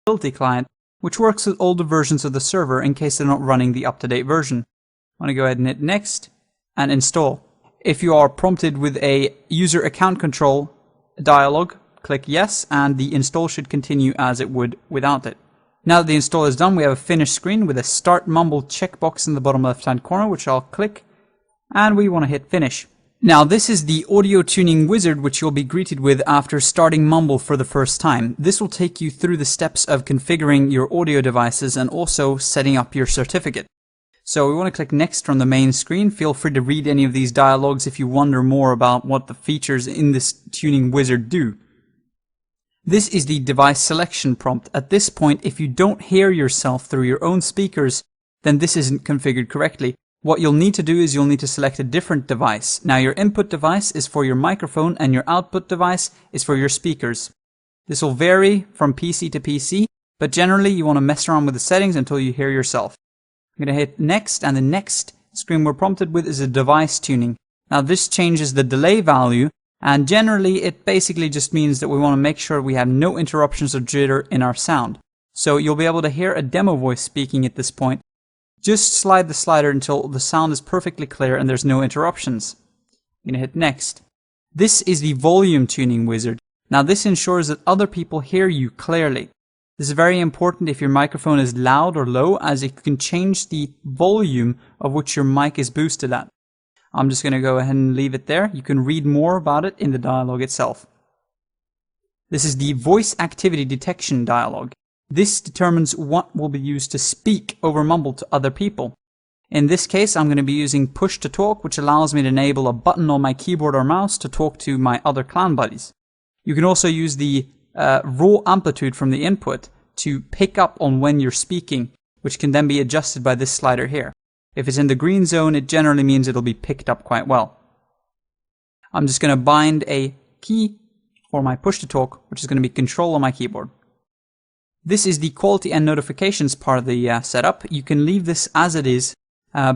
compatibility client, which works with older versions of the server in case they're not running the up-to-date version. I want to go ahead and hit next and install. If you are prompted with a user account control dialog, click yes, and the install should continue as it would without it. Now that the install is done, we have a finished screen with a Start Mumble checkbox in the bottom left-hand corner, which I'll click, and we want to hit finish. Now this is the audio tuning wizard which you'll be greeted with after starting Mumble for the first time. This will take you through the steps of configuring your audio devices and also setting up your certificate. So we want to click next from the main screen. Feel free to read any of these dialogues if you wonder more about what the features in this tuning wizard do. This is the device selection prompt. At this point, if you don't hear yourself through your own speakers, then this isn't configured correctly. What you'll need to do is you'll need to select a different device. Now your input device is for your microphone and your output device is for your speakers. This will vary from PC to PC, but generally you want to mess around with the settings until you hear yourself. I'm going to hit next, and the next screen we're prompted with is a device tuning. Now this changes the delay value, and generally it basically just means that we want to make sure we have no interruptions or jitter in our sound. So you'll be able to hear a demo voice speaking at this point. Just slide the slider until the sound is perfectly clear and there's no interruptions. I'm going to hit next. This is the volume tuning wizard. Now this ensures that other people hear you clearly. This is very important if your microphone is loud or low, as it can change the volume of which your mic is boosted at. I'm just going to go ahead and leave it there. You can read more about it in the dialog itself. This is the voice activity detection dialog. This determines what will be used to speak over Mumble to other people. In this case, I'm going to be using push to talk, which allows me to enable a button on my keyboard or mouse to talk to my other clan buddies. You can also use the raw amplitude from the input to pick up on when you're speaking, which can then be adjusted by this slider here. If it's in the green zone, it generally means it'll be picked up quite well. I'm just going to bind a key for my push to talk, which is going to be control on my keyboard. This is the quality and notifications part of the setup. You can leave this as it is.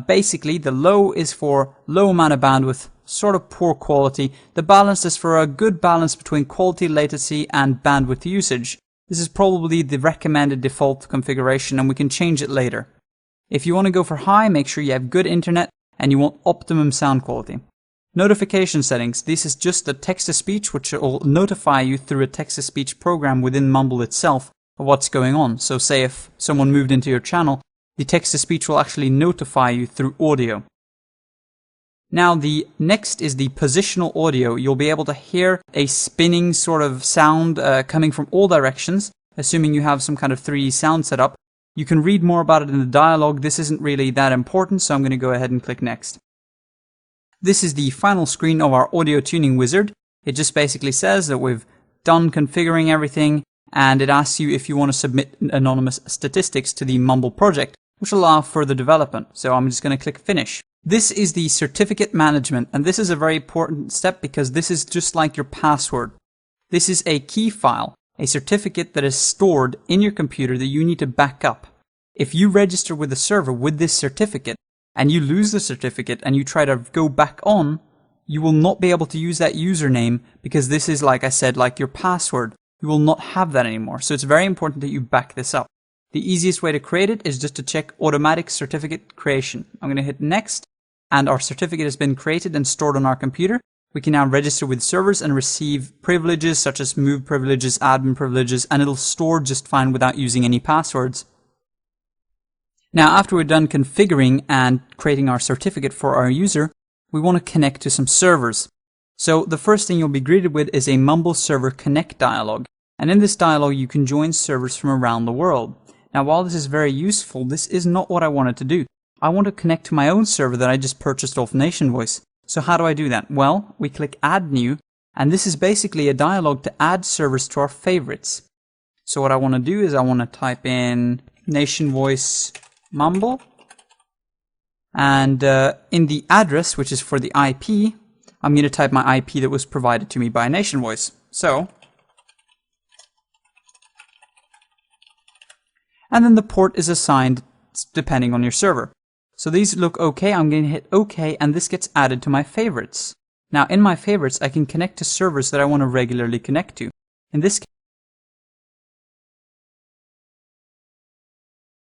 Basically, the low is for low amount of bandwidth, sort of poor quality. The balance is for a good balance between quality, latency, and bandwidth usage. This is probably the recommended default configuration, and we can change it later. If you want to go for high, make sure you have good internet and you want optimum sound quality. Notification settings. This is just the text-to-speech, which will notify you through a text-to-speech program within Mumble itself of what's going on. So say if someone moved into your channel, the text-to-speech will actually notify you through audio. Now the next is the positional audio. You'll be able to hear a spinning sort of sound coming from all directions, assuming you have some kind of 3D sound setup. You can read more about it in the dialog. This isn't really that important, so I'm going to go ahead and click next. This is the final screen of our audio tuning wizard. It just basically says that we've done configuring everything, and it asks you if you want to submit anonymous statistics to the Mumble project, which will allow further development. So I'm just going to click finish. This is the certificate management, and this is a very important step because this is just like your password. This is a key file, a certificate that is stored in your computer that you need to back up. If you register with the server with this certificate and you lose the certificate and you try to go back on, you will not be able to use that username because this is, like I said, like your password. You will not have that anymore. So it's very important that you back this up. The easiest way to create it is just to check automatic certificate creation. I'm going to hit next, and our certificate has been created and stored on our computer. We can now register with servers and receive privileges such as move privileges, admin privileges, and it'll store just fine without using any passwords. Now, after we're done configuring and creating our certificate for our user, we want to connect to some servers. So the first thing you'll be greeted with is a Mumble Server Connect dialog. And in this dialog, you can join servers from around the world. Now, while this is very useful, this is not what I wanted to do. I want to connect to my own server that I just purchased off NationVoice. So how do I do that? Well, we click Add New, and this is basically a dialog to add servers to our favorites. So what I want to do is I want to type in NationVoice Mumble, and in the address, which is for the IP, I'm going to type my IP that was provided to me by NationVoice. So, and then the port is assigned depending on your server. So these look okay. I'm going to hit OK, and this gets added to my favorites. Now in my favorites, I can connect to servers that I want to regularly connect to. In this case,